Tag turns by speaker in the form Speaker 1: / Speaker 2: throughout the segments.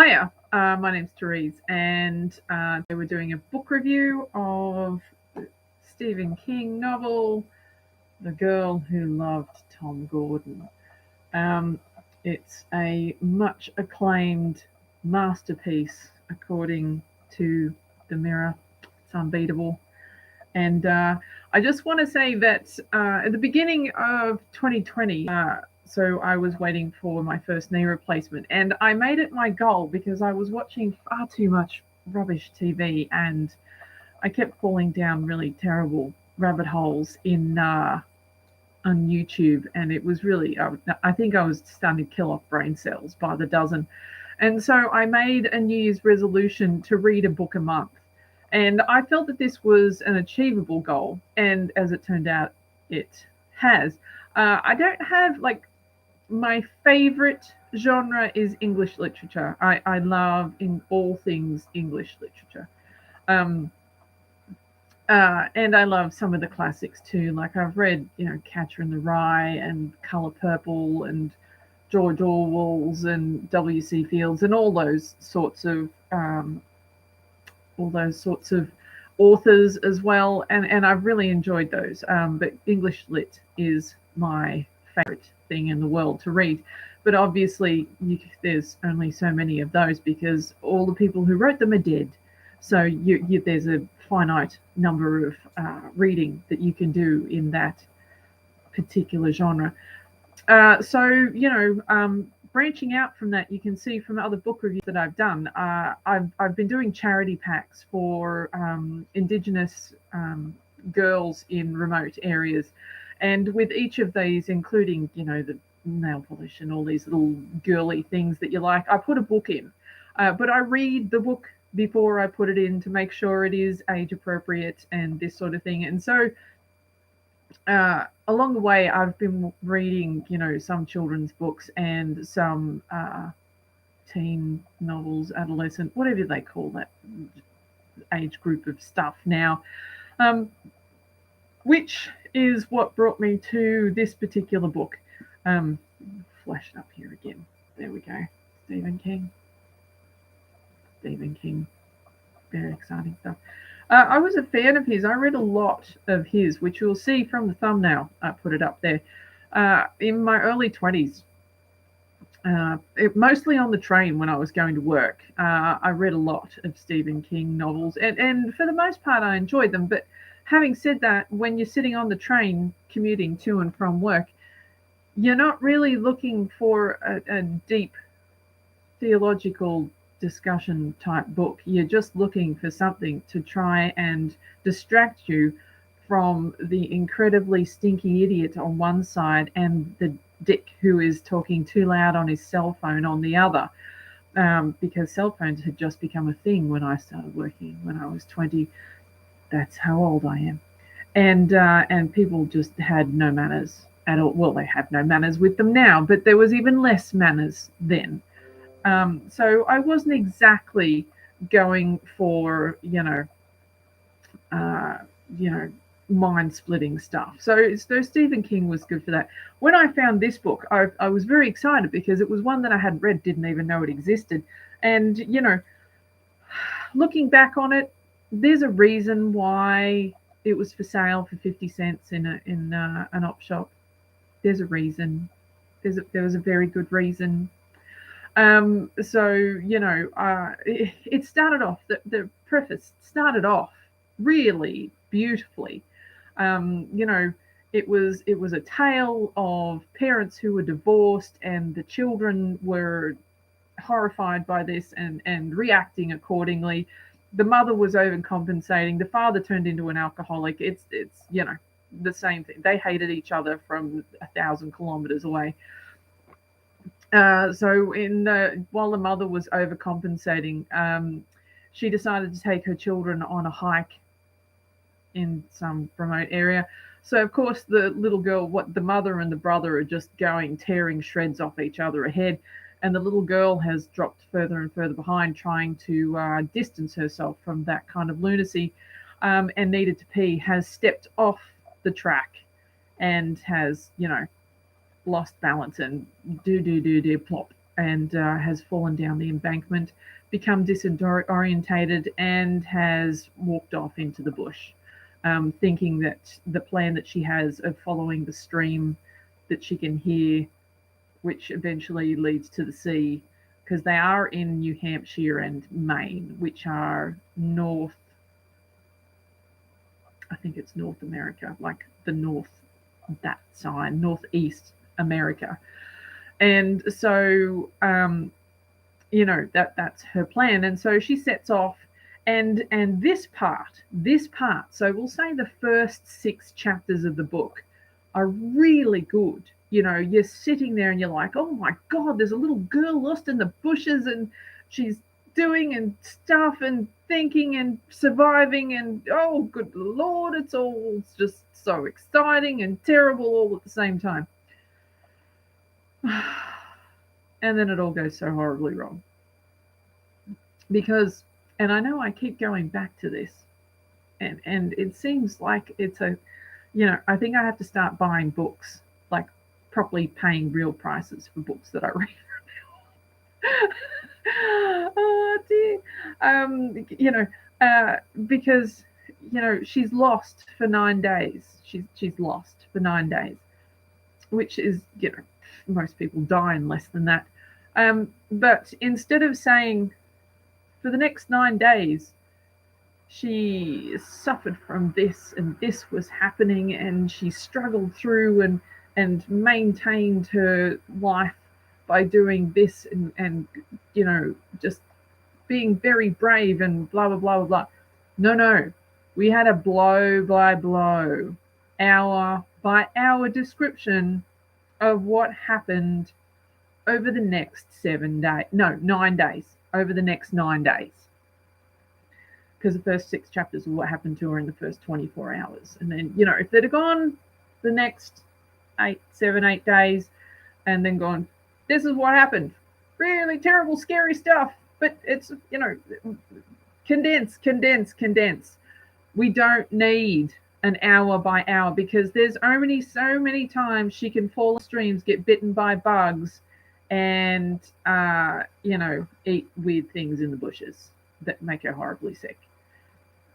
Speaker 1: Hiya, my name's Therese, and they were doing a book review of the Stephen King novel, The Girl Who Loved Tom Gordon. Um, it's a much acclaimed masterpiece, according to The Mirror. It's unbeatable. And I just want to say that at the beginning of 2020, so I was waiting for my first knee replacement, and I made it my goal because I was watching far too much rubbish TV, and I kept falling down really terrible rabbit holes in on YouTube, and it was really I think I was starting to kill off brain cells by the dozen, and so I made a New Year's resolution to read a book a month. And I felt that this was an achievable goal. And as it turned out, it has. I don't have like my favorite genre is English literature. I love in all things English literature. Um, and I love some of the classics too. Like I've read, Catcher in the Rye and Color Purple and George Orwell's and W.C. Fields and all those sorts of authors as well, and I've really enjoyed those. But English lit is my favorite thing in the world to read. But obviously, there's only so many of those because all the people who wrote them are dead. So there's a finite number of reading that you can do in that particular genre. Branching out from that, you can see from other book reviews that I've done, I've been doing charity packs for Indigenous girls in remote areas, and with each of these, including the nail polish and all these little girly things that you like, I put a book in, but I read the book before I put it in to make sure it is age appropriate and this sort of thing, and so. Along the way, I've been reading, some children's books and some teen novels, adolescent, whatever they call that age group of stuff now, um, which is what brought me to this particular book. Flash it up here again. There we go. Stephen King. Very exciting stuff. I was a fan of his. I read a lot of his, which you'll see from the thumbnail. I put it up there. In my early 20s, mostly on the train when I was going to work, I read a lot of Stephen King novels, and for the most part, I enjoyed them. But having said that, when you're sitting on the train commuting to and from work, you're not really looking for a deep theological discussion type book. You're just looking for something to try and distract you from the incredibly stinky idiot on one side and the dick who is talking too loud on his cell phone on the other, because cell phones had just become a thing when I started working when I was 20. That's how old I am. And people just had no manners at all. Well, they have no manners with them now, but there was even less manners then. So I wasn't exactly going for, mind-splitting stuff. So Stephen King was good for that. When I found this book, I was very excited because it was one that I hadn't read, didn't even know it existed. And, looking back on it, there's a reason why it was for sale for 50 cents in an op shop. There's a reason. There was a very good reason. It started off, the preface started off really beautifully. It was a tale of parents who were divorced, and the children were horrified by this and reacting accordingly. The mother was overcompensating. The father turned into an alcoholic. It's the same thing. They hated each other from 1,000 kilometers away. While the mother was overcompensating, she decided to take her children on a hike in some remote area. So of course the little girl, the mother and the brother are just tearing shreds off each other ahead, and the little girl has dropped further and further behind, trying to distance herself from that kind of lunacy, and needed to pee, has stepped off the track and has, lost balance and do plop and has fallen down the embankment, become disorientated, and has walked off into the bush, thinking that the plan that she has of following the stream that she can hear, which eventually leads to the sea, because they are in New Hampshire and Maine, which are north, I think it's North America, like the north, that side, northeast America. And so, that's her plan. And so she sets off, and this part, so we'll say the first 6 chapters of the book are really good. You're sitting there and you're like, oh my God, there's a little girl lost in the bushes, and she's doing and stuff and thinking and surviving, and oh good Lord, it's just so exciting and terrible all at the same time. And then it all goes so horribly wrong. Because, and I know I keep going back to this, and it seems like it's I think I have to start buying books, like properly paying real prices for books that I read. Oh dear. Because she's lost for 9 days. She's lost for 9 days, which is, most people die in less than that. But instead of saying, for the next 9 days, she suffered from this and this was happening, and she struggled through and maintained her life by doing this and just being very brave and blah blah blah blah. No, we had a blow by blow, hour by hour description of what happened over the next 7 days. No, 9 days. Over the next 9 days. Because the first 6 chapters of what happened to her in the first 24 hours. And then, if they'd have gone the next 8 days and then gone, this is what happened. Really terrible, scary stuff. But it's, condense. We don't need an hour by hour, because there's only so many times she can fall in streams, get bitten by bugs, and eat weird things in the bushes that make her horribly sick.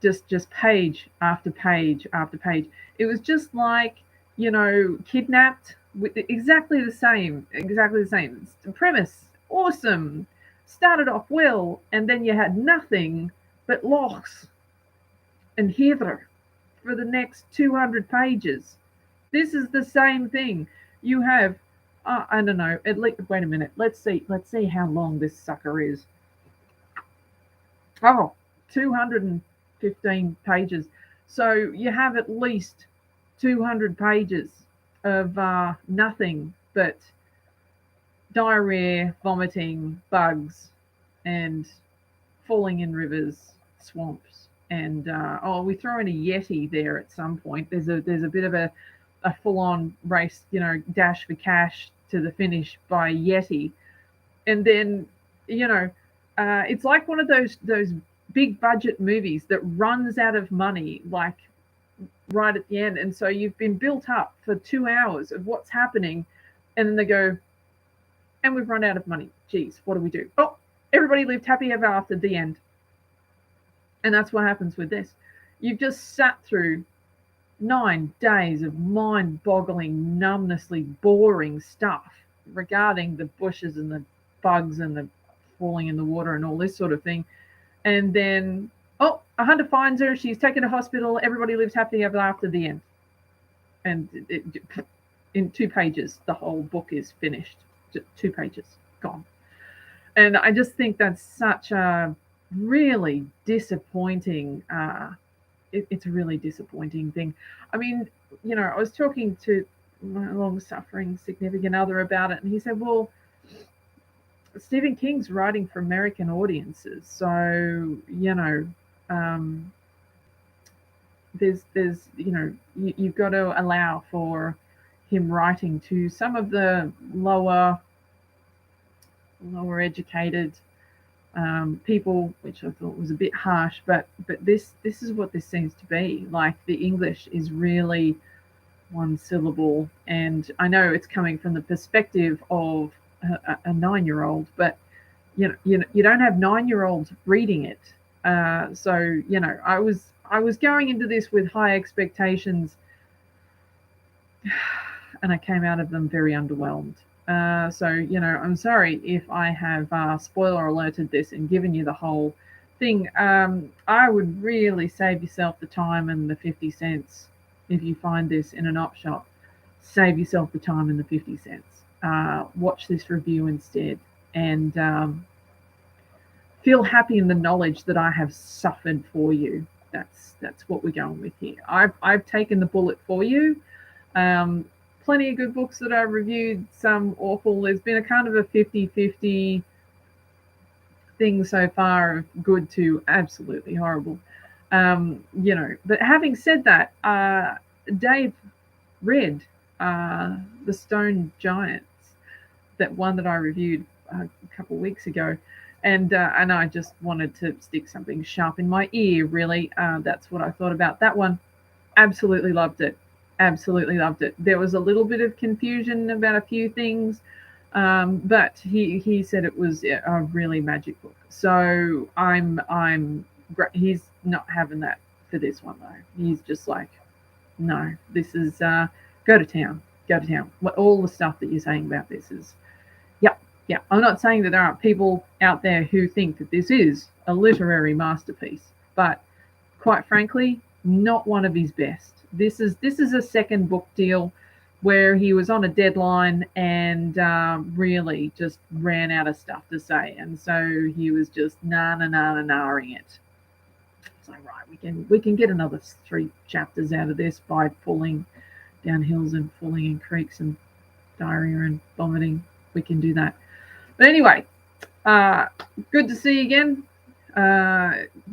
Speaker 1: Just page after page after page. It was just like, Kidnapped, with exactly the same. The premise, awesome. Started off well, and then you had nothing but loss and hither for the next 200 pages. This is the same thing. You have, I don't know, at least, wait a minute. Let's see how long this sucker is. Oh, 215 pages. So you have at least 200 pages of nothing but diarrhea, vomiting, bugs, and falling in rivers, swamps, and we throw in a yeti there at some point. There's a bit of a full-on race, dash for cash to the finish by yeti, and then it's like one of those big budget movies that runs out of money, like right at the end, and so you've been built up for 2 hours of what's happening, and then they go, and we've run out of money. Geez, what do we do? Oh, everybody lived happy ever after, the end. And that's what happens with this. You've just sat through 9 days of mind-boggling, numbnessly boring stuff regarding the bushes and the bugs and the falling in the water and all this sort of thing. And then, a hunter finds her. She's taken to hospital. Everybody lives happily ever after, the end. And in 2 pages, the whole book is finished. 2 pages, gone. And I just think that's such a really disappointing, it's a really disappointing thing. I mean, I was talking to my long-suffering significant other about it, and he said, well, Stephen King's writing for American audiences, so there's you've got to allow for him writing to some of the lower educated people, which I thought was a bit harsh, but this is what this seems to be. Like, the English is really one syllable, and I know it's coming from the perspective of a 9-year-old, but you don't have 9-year-olds reading it. So I was going into this with high expectations, and I came out of them very underwhelmed. So I'm sorry if I have spoiler alerted this and given you the whole thing. I would really save yourself the time and the 50 cents if you find this in an op shop. Save yourself the time and the 50 cents. Watch this review instead, and feel happy in the knowledge that I have suffered for you. That's what we're going with here. I've taken the bullet for you. Um, Plenty of good books that I've reviewed, some awful. There's been a kind of a 50-50 thing so far, of good to absolutely horrible. But having said that, Dave read The Stone Giants, that one that I reviewed a couple of weeks ago, and I just wanted to stick something sharp in my ear. Really, that's what I thought about that one. Absolutely loved it. Absolutely loved it. There was a little bit of confusion about a few things, but he said it was a really magic book. So he's not having that for this one though. He's just like, no, this is go to town, go to town. All the stuff that you're saying about this is, yep, yeah. I'm not saying that there aren't people out there who think that this is a literary masterpiece, but quite frankly, not one of his best. This is a second book deal where he was on a deadline and really just ran out of stuff to say, and so he was just na-ing it. It's like, right, we can get another 3 chapters out of this by falling down hills and falling in creeks and diarrhea and vomiting. We can do that. But anyway, good to see you again.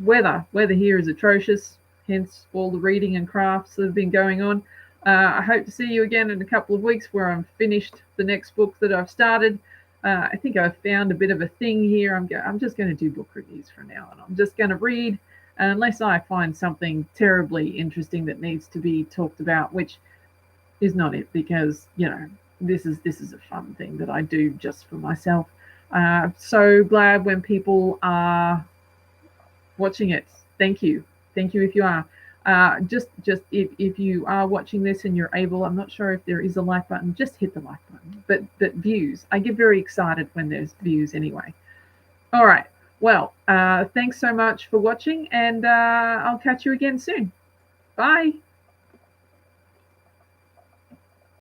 Speaker 1: Weather here is atrocious, hence all the reading and crafts that have been going on. I hope to see you again in a couple of weeks where I'm finished the next book that I've started. I think I've found a bit of a thing here. I'm just going to do book reviews from now on. I'm just going to read unless I find something terribly interesting that needs to be talked about, which is not it, because this is a fun thing that I do just for myself. So glad when people are watching it. Thank you if you are. Just if you are watching this and you're able, I'm not sure if there is a like button, just hit the like button. But views, I get very excited when there's views anyway. All right, well, thanks so much for watching, and I'll catch you again soon. Bye.